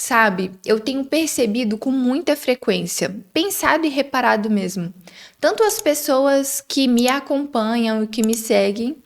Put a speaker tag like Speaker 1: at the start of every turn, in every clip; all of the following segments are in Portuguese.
Speaker 1: Sabe, eu tenho percebido com muita frequência, pensado e reparado mesmo, tanto as pessoas que me acompanham e que me seguem,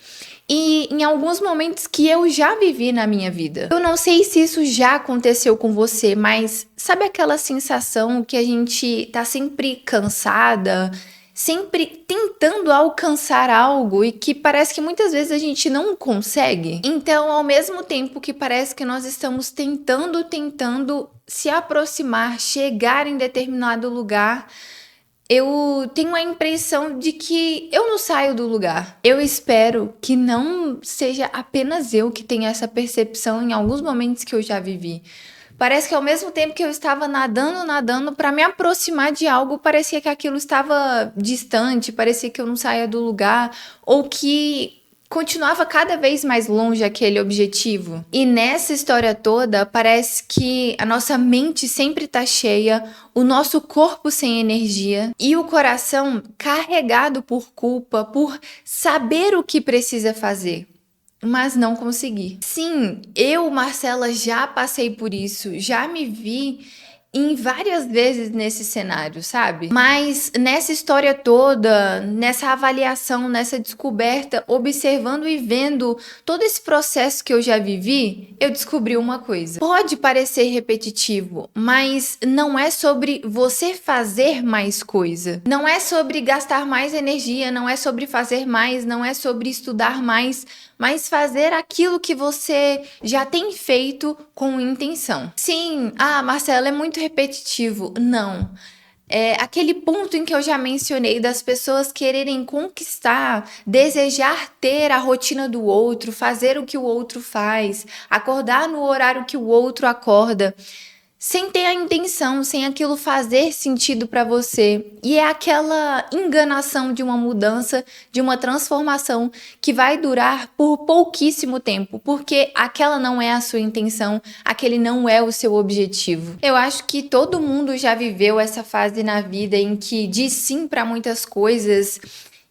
Speaker 1: e em alguns momentos que eu já vivi na minha vida. Eu não sei se isso já aconteceu com você, mas sabe aquela sensação que a gente tá sempre cansada, sempre tentando alcançar algo e que parece que muitas vezes a gente não consegue? Então, ao mesmo tempo que parece que nós estamos tentando se aproximar, chegar em determinado lugar, eu tenho a impressão de que eu não saio do lugar. Eu espero que não seja apenas eu que tenha essa percepção em alguns momentos que eu já vivi. Parece que ao mesmo tempo que eu estava nadando para me aproximar de algo, parecia que aquilo estava distante, parecia que eu não saía do lugar, ou que continuava cada vez mais longe aquele objetivo. E nessa história toda, parece que a nossa mente sempre tá cheia, o nosso corpo sem energia e o coração carregado por culpa, por saber o que precisa fazer, mas não consegui. Sim, eu, Marcela, já passei por isso, já me vi em várias vezes nesse cenário, sabe? Mas nessa história toda, nessa avaliação, nessa descoberta, observando e vendo todo esse processo que eu já vivi, eu descobri uma coisa. Pode parecer repetitivo, mas não é sobre você fazer mais coisa. Não é sobre gastar mais energia, não é sobre fazer mais, não é sobre estudar mais, mas fazer aquilo que você já tem feito com intenção. Sim, Marcela, é muito repetitivo. Não. É aquele ponto em que eu já mencionei das pessoas quererem conquistar, desejar ter a rotina do outro, fazer o que o outro faz, acordar no horário que o outro acorda, sem ter a intenção, sem aquilo fazer sentido para você. E é aquela enganação de uma mudança, de uma transformação que vai durar por pouquíssimo tempo, porque aquela não é a sua intenção, aquele não é o seu objetivo. Eu acho que todo mundo já viveu essa fase na vida em que diz sim para muitas coisas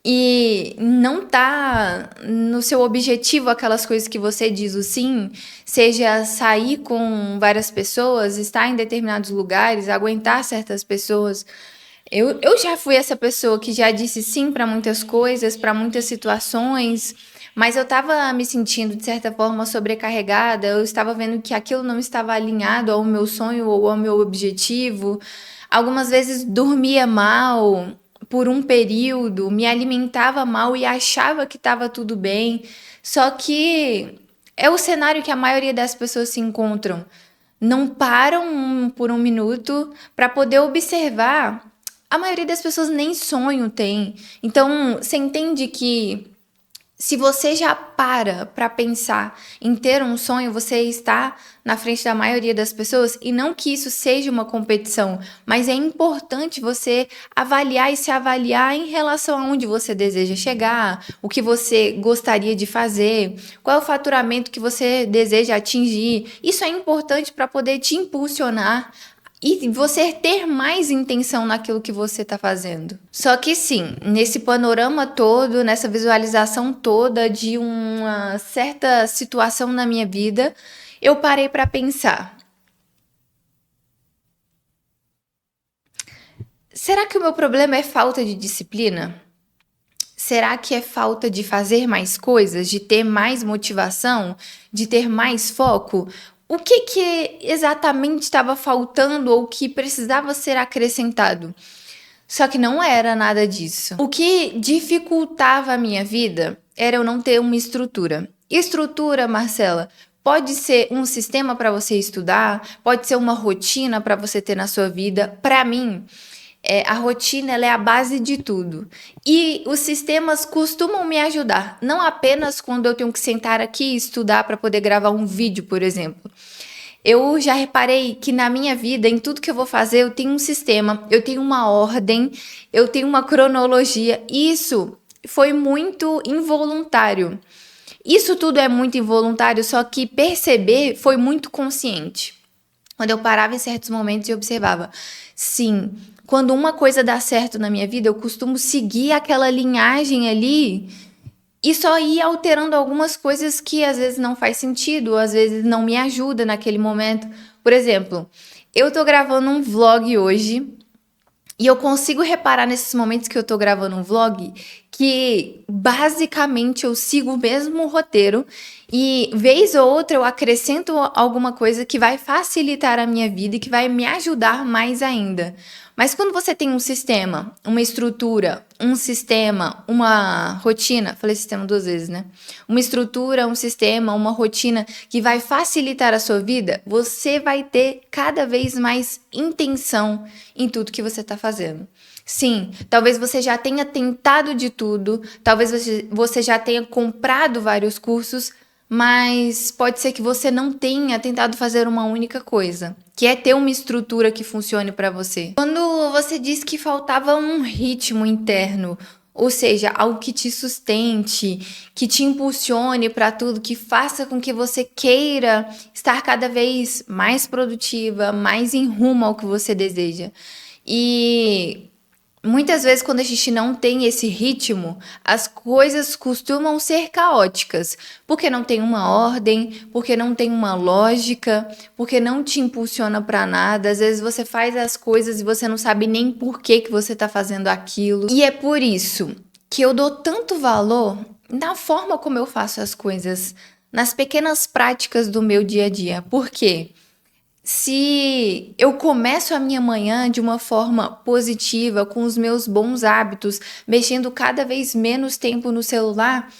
Speaker 1: e não tá no seu objetivo aquelas coisas que você diz o sim, seja sair com várias pessoas, estar em determinados lugares, aguentar certas pessoas. Eu já fui essa pessoa que já disse sim para muitas coisas, para muitas situações, mas eu estava me sentindo de certa forma sobrecarregada, eu estava vendo que aquilo não estava alinhado ao meu sonho ou ao meu objetivo. Algumas vezes dormia mal por um período, me alimentava mal e achava que estava tudo bem. Só que é o cenário que a maioria das pessoas se encontram. Não param por um minuto para poder observar. A maioria das pessoas nem sonho tem. Então, você entende que se você já para pensar em ter um sonho, você está na frente da maioria das pessoas, e não que isso seja uma competição, mas é importante você avaliar e se avaliar em relação a onde você deseja chegar, o que você gostaria de fazer, qual é o faturamento que você deseja atingir. Isso é importante para poder te impulsionar e você ter mais intenção naquilo que você está fazendo. Só que sim, nesse panorama todo, nessa visualização toda de uma certa situação na minha vida, eu parei para pensar: será que o meu problema é falta de disciplina? Será que é falta de fazer mais coisas, de ter mais motivação, de ter mais foco? O que exatamente estava faltando ou que precisava ser acrescentado? Só que não era nada disso. O que dificultava a minha vida era eu não ter uma estrutura. Estrutura, Marcela, pode ser um sistema para você estudar, pode ser uma rotina para você ter na sua vida. Para mim, a rotina ela é a base de tudo. E os sistemas costumam me ajudar, não apenas quando eu tenho que sentar aqui e estudar para poder gravar um vídeo, por exemplo. Eu já reparei que na minha vida, em tudo que eu vou fazer, eu tenho um sistema, eu tenho uma ordem, eu tenho uma cronologia. Isso foi muito involuntário. Isso tudo é muito involuntário, só que perceber foi muito consciente. Quando eu parava em certos momentos e observava, sim, quando uma coisa dá certo na minha vida, eu costumo seguir aquela linhagem ali e só ir alterando algumas coisas que às vezes não faz sentido, às vezes não me ajuda naquele momento. Por exemplo, eu tô gravando um vlog hoje e eu consigo reparar nesses momentos que eu tô gravando um vlog que basicamente eu sigo o mesmo roteiro e vez ou outra eu acrescento alguma coisa que vai facilitar a minha vida e que vai me ajudar mais ainda. Mas quando você tem um sistema, uma estrutura, um sistema, uma rotina, falei sistema duas vezes, né? Uma estrutura, um sistema, uma rotina que vai facilitar a sua vida, você vai ter cada vez mais intenção em tudo que você está fazendo. Sim, talvez você já tenha tentado de tudo, talvez você já tenha comprado vários cursos, mas pode ser que você não tenha tentado fazer uma única coisa, que é ter uma estrutura que funcione para você. Quando você disse que faltava um ritmo interno, ou seja, algo que te sustente, que te impulsione para tudo, que faça com que você queira estar cada vez mais produtiva, mais em rumo ao que você deseja. E muitas vezes, quando a gente não tem esse ritmo, as coisas costumam ser caóticas, porque não tem uma ordem, porque não tem uma lógica, porque não te impulsiona para nada. Às vezes você faz as coisas e você não sabe nem por que você está fazendo aquilo. E é por isso que eu dou tanto valor na forma como eu faço as coisas, nas pequenas práticas do meu dia a dia. Por quê? Se eu começo a minha manhã de uma forma positiva, com os meus bons hábitos, mexendo cada vez menos tempo no celular,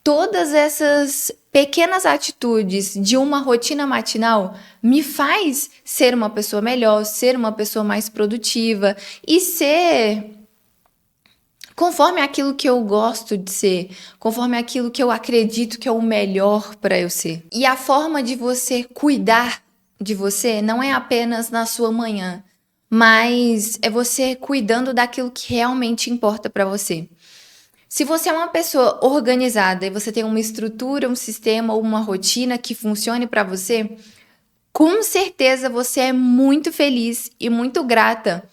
Speaker 1: todas essas pequenas atitudes de uma rotina matinal me faz ser uma pessoa melhor, ser uma pessoa mais produtiva e ser conforme aquilo que eu gosto de ser, conforme aquilo que eu acredito que é o melhor para eu ser. E a forma de você cuidar de você não é apenas na sua manhã, mas é você cuidando daquilo que realmente importa para você. Se você é uma pessoa organizada e você tem uma estrutura, um sistema ou uma rotina que funcione para você, com certeza você é muito feliz e muito grata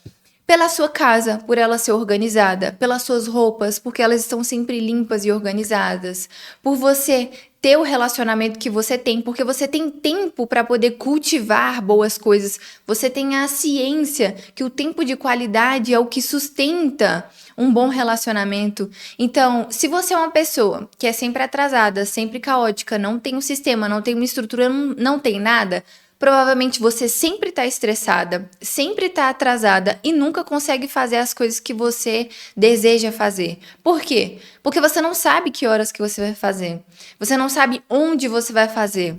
Speaker 1: pela sua casa, por ela ser organizada, pelas suas roupas, porque elas estão sempre limpas e organizadas, por você ter o relacionamento que você tem, porque você tem tempo para poder cultivar boas coisas, você tem a ciência que o tempo de qualidade é o que sustenta um bom relacionamento. Então, se você é uma pessoa que é sempre atrasada, sempre caótica, não tem um sistema, não tem uma estrutura, não tem nada, provavelmente você sempre está estressada, sempre está atrasada e nunca consegue fazer as coisas que você deseja fazer. Por quê? Porque você não sabe que horas que você vai fazer. Você não sabe onde você vai fazer.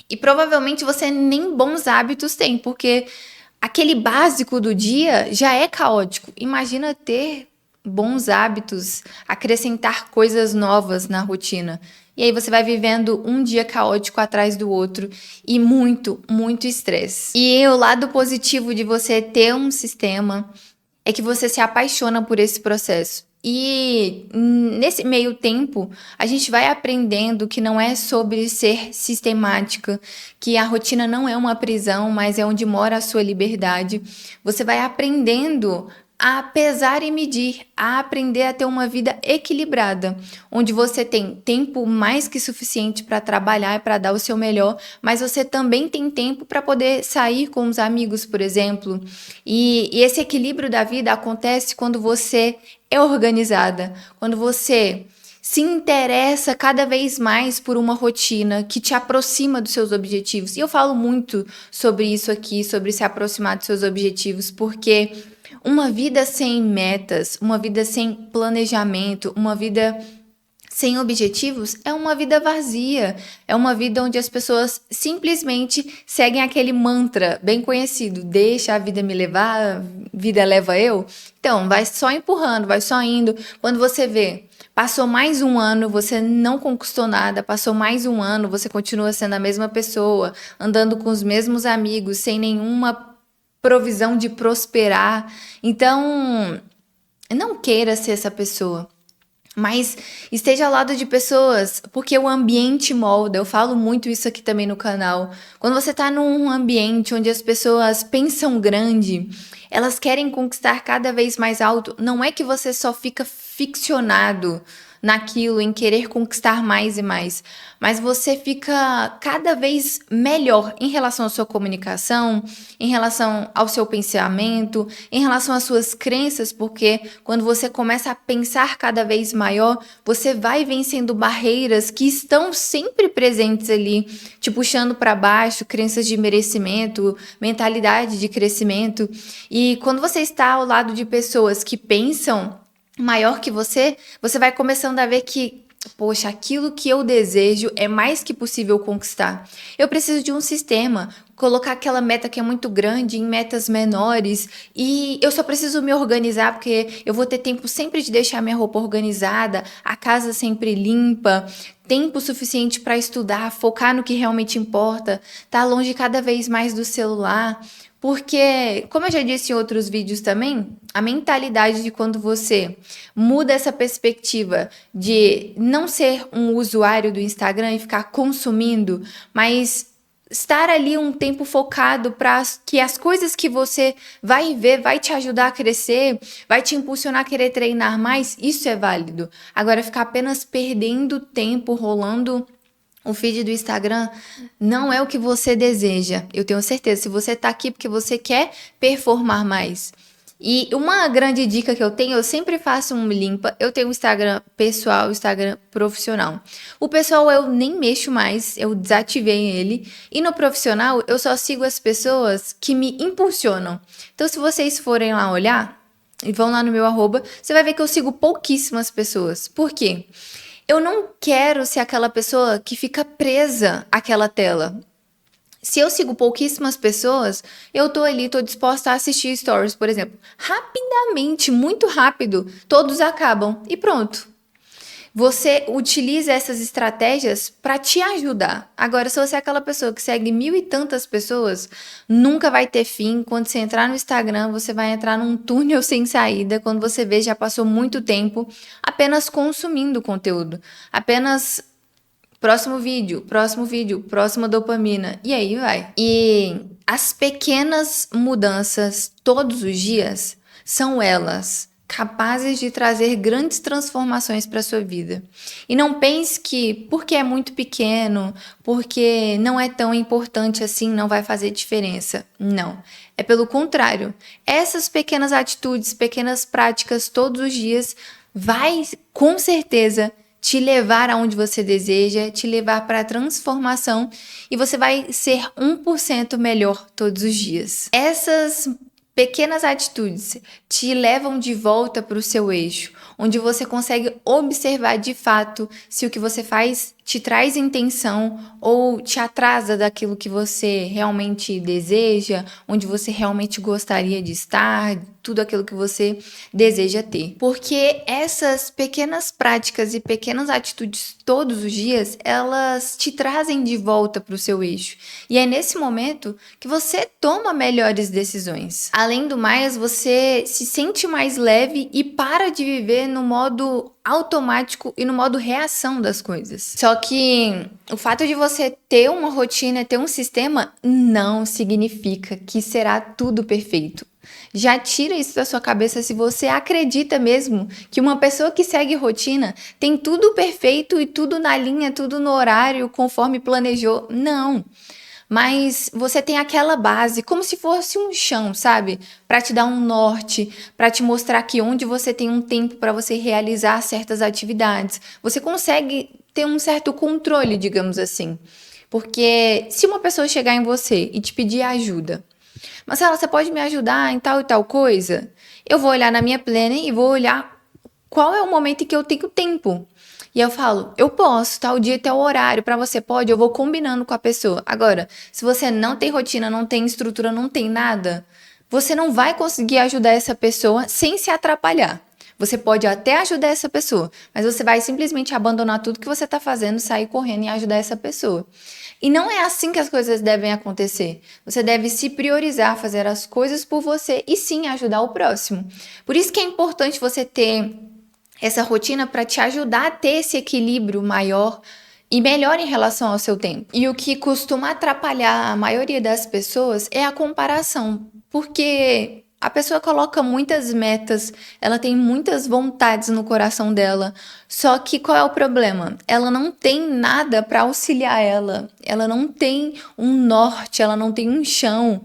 Speaker 1: E provavelmente você nem bons hábitos tem, porque aquele básico do dia já é caótico. Imagina ter bons hábitos, acrescentar coisas novas na rotina. E aí você vai vivendo um dia caótico atrás do outro e muito, muito estresse. E o lado positivo de você ter um sistema é que você se apaixona por esse processo. E nesse meio tempo, a gente vai aprendendo que não é sobre ser sistemática, que a rotina não é uma prisão, mas é onde mora a sua liberdade. Você vai aprendendo a pesar e medir, a aprender a ter uma vida equilibrada, onde você tem tempo mais que suficiente para trabalhar e para dar o seu melhor, mas você também tem tempo para poder sair com os amigos, por exemplo. E esse equilíbrio da vida acontece quando você é organizada, quando você se interessa cada vez mais por uma rotina que te aproxima dos seus objetivos. E eu falo muito sobre isso aqui, sobre se aproximar dos seus objetivos, porque uma vida sem metas, uma vida sem planejamento, uma vida sem objetivos é uma vida vazia. É uma vida onde as pessoas simplesmente seguem aquele mantra bem conhecido: deixa a vida me levar, a vida leva eu. Então, vai só empurrando, vai só indo. Quando você vê, passou mais um ano, você não conquistou nada, passou mais um ano, você continua sendo a mesma pessoa, andando com os mesmos amigos, sem nenhuma provisão de prosperar. Então, não queira ser essa pessoa, mas esteja ao lado de pessoas, porque o ambiente molda. Eu falo muito isso aqui também no canal. Quando você está num ambiente onde as pessoas pensam grande, elas querem conquistar cada vez mais alto, não é que você só fica ficcionado naquilo, em querer conquistar mais e mais, mas você fica cada vez melhor em relação à sua comunicação, em relação ao seu pensamento, em relação às suas crenças, porque quando você começa a pensar cada vez maior, você vai vencendo barreiras que estão sempre presentes ali, te puxando para baixo, crenças de merecimento, mentalidade de crescimento. E quando você está ao lado de pessoas que pensam maior que você vai começando a ver que, poxa, aquilo que eu desejo é mais que possível conquistar. Eu preciso de um sistema, colocar aquela meta que é muito grande em metas menores, e eu só preciso me organizar porque eu vou ter tempo sempre de deixar minha roupa organizada, a casa sempre limpa, tempo suficiente para estudar, focar no que realmente importa, tá longe cada vez mais do celular. Porque, como eu já disse em outros vídeos também, a mentalidade de quando você muda essa perspectiva de não ser um usuário do Instagram e ficar consumindo, mas estar ali um tempo focado para que as coisas que você vai ver vai te ajudar a crescer, vai te impulsionar a querer treinar mais, isso é válido. Agora, ficar apenas perdendo tempo rolando o feed do Instagram não é o que você deseja. Eu tenho certeza. Se você tá aqui porque você quer performar mais. E uma grande dica que eu tenho, eu sempre faço um limpa. Eu tenho o Instagram pessoal, o Instagram profissional. O pessoal eu nem mexo mais, eu desativei ele. E no profissional, eu só sigo as pessoas que me impulsionam. Então, se vocês forem lá olhar e vão lá no meu arroba, você vai ver que eu sigo pouquíssimas pessoas. Por quê? Eu não quero ser aquela pessoa que fica presa àquela tela. Se eu sigo pouquíssimas pessoas, eu tô ali, tô disposta a assistir stories, por exemplo. Rapidamente, muito rápido, todos acabam e pronto. Você utiliza essas estratégias para te ajudar. Agora, se você é aquela pessoa que segue mil e tantas pessoas, nunca vai ter fim. Quando você entrar no Instagram, você vai entrar num túnel sem saída. Quando você vê, já passou muito tempo apenas consumindo conteúdo. Apenas próximo vídeo, próxima dopamina. E aí vai. E as pequenas mudanças todos os dias são elas capazes de trazer grandes transformações para sua vida. E não pense que porque é muito pequeno, porque não é tão importante assim, não vai fazer diferença. Não. É pelo contrário. Essas pequenas atitudes, pequenas práticas todos os dias vai com certeza te levar aonde você deseja, te levar para a transformação e você vai ser 1% melhor todos os dias. Essas pequenas atitudes te levam de volta para o seu eixo, onde você consegue observar de fato se o que você faz te traz intenção ou te atrasa daquilo que você realmente deseja, onde você realmente gostaria de estar, tudo aquilo que você deseja ter. Porque essas pequenas práticas e pequenas atitudes todos os dias, elas te trazem de volta para o seu eixo. E é nesse momento que você toma melhores decisões. Além do mais, você se sente mais leve e para de viver no modo automático e no modo reação das coisas. Só que o fato de você ter uma rotina, ter um sistema, não significa que será tudo perfeito. Já tira isso da sua cabeça se você acredita mesmo que uma pessoa que segue rotina tem tudo perfeito e tudo na linha, tudo no horário, conforme planejou. Não. Mas você tem aquela base, como se fosse um chão, sabe? Para te dar um norte, para te mostrar que onde você tem um tempo para você realizar certas atividades, você consegue ter um certo controle, digamos assim. Porque se uma pessoa chegar em você e te pedir ajuda, Marcela, você pode me ajudar em tal e tal coisa? Eu vou olhar na minha planner e vou olhar qual é o momento em que eu tenho tempo. E eu falo, eu posso, tal dia, tal horário, para você pode, eu vou combinando com a pessoa. Agora, se você não tem rotina, não tem estrutura, não tem nada, você não vai conseguir ajudar essa pessoa sem se atrapalhar. Você pode até ajudar essa pessoa, mas você vai simplesmente abandonar tudo que você está fazendo, sair correndo e ajudar essa pessoa. E não é assim que as coisas devem acontecer. Você deve se priorizar, fazer as coisas por você e sim ajudar o próximo. Por isso que é importante você ter essa rotina para te ajudar a ter esse equilíbrio maior e melhor em relação ao seu tempo. E o que costuma atrapalhar a maioria das pessoas é a comparação, porque A pessoa coloca muitas metas, ela tem muitas vontades no coração dela. Só que qual é o problema? Ela não tem nada para auxiliar ela. Ela não tem um norte, ela não tem um chão.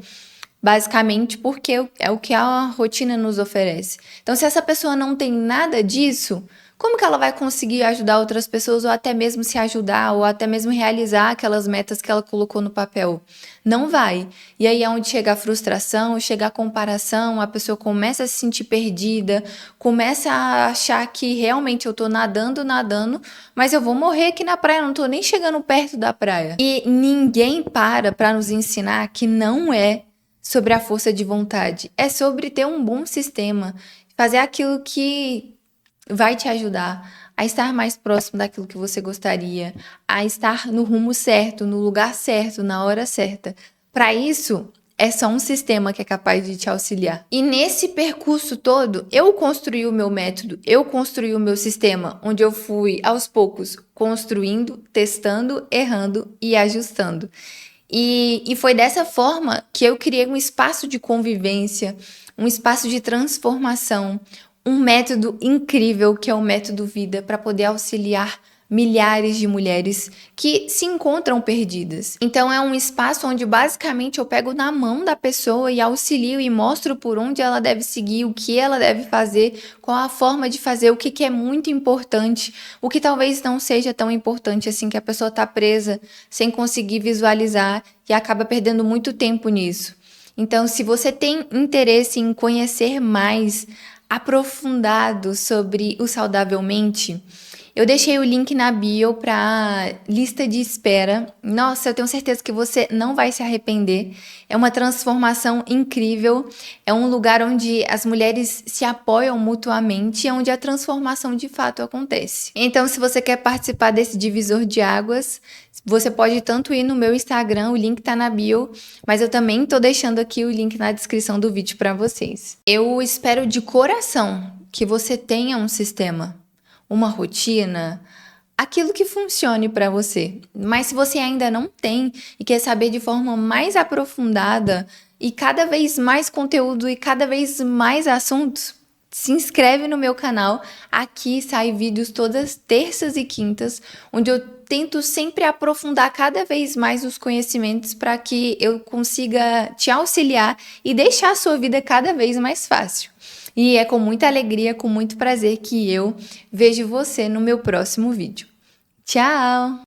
Speaker 1: Basicamente porque é o que a rotina nos oferece. Então, se essa pessoa não tem nada disso, como que ela vai conseguir ajudar outras pessoas ou até mesmo se ajudar ou até mesmo realizar aquelas metas que ela colocou no papel? Não vai. E aí é onde chega a frustração, chega a comparação, a pessoa começa a se sentir perdida, começa a achar que realmente eu tô nadando, nadando, mas eu vou morrer aqui na praia, não tô nem chegando perto da praia. E ninguém para nos ensinar que não é sobre a força de vontade, é sobre ter um bom sistema, fazer aquilo que vai te ajudar a estar mais próximo daquilo que você gostaria, a estar no rumo certo, no lugar certo, na hora certa. Para isso, é só um sistema que é capaz de te auxiliar. E nesse percurso todo, eu construí o meu método, eu construí o meu sistema, onde eu fui aos poucos construindo, testando, errando e ajustando. E foi dessa forma que eu criei um espaço de convivência, um espaço de transformação, um método incrível que é o método Vida para poder auxiliar milhares de mulheres que se encontram perdidas. Então é um espaço onde basicamente eu pego na mão da pessoa e auxilio e mostro por onde ela deve seguir, o que ela deve fazer, qual a forma de fazer, o que é muito importante, o que talvez não seja tão importante assim, que a pessoa está presa sem conseguir visualizar e acaba perdendo muito tempo nisso. Então, se você tem interesse em conhecer mais aprofundado sobre o Saudavelmente, eu deixei o link na bio para lista de espera. Nossa, eu tenho certeza que você não vai se arrepender. É uma transformação incrível. É um lugar onde as mulheres se apoiam mutuamente e onde a transformação de fato acontece. Então, se você quer participar desse divisor de águas, você pode tanto ir no meu Instagram, o link tá na bio, mas eu também tô deixando aqui o link na descrição do vídeo para vocês. Eu espero de coração que você tenha um sistema, uma rotina, aquilo que funcione para você. Mas se você ainda não tem e quer saber de forma mais aprofundada e cada vez mais conteúdo e cada vez mais assuntos, se inscreve no meu canal. Aqui saem vídeos todas terças e quintas, onde eu tento sempre aprofundar cada vez mais os conhecimentos para que eu consiga te auxiliar e deixar a sua vida cada vez mais fácil. E é com muita alegria, com muito prazer que eu vejo você no meu próximo vídeo. Tchau!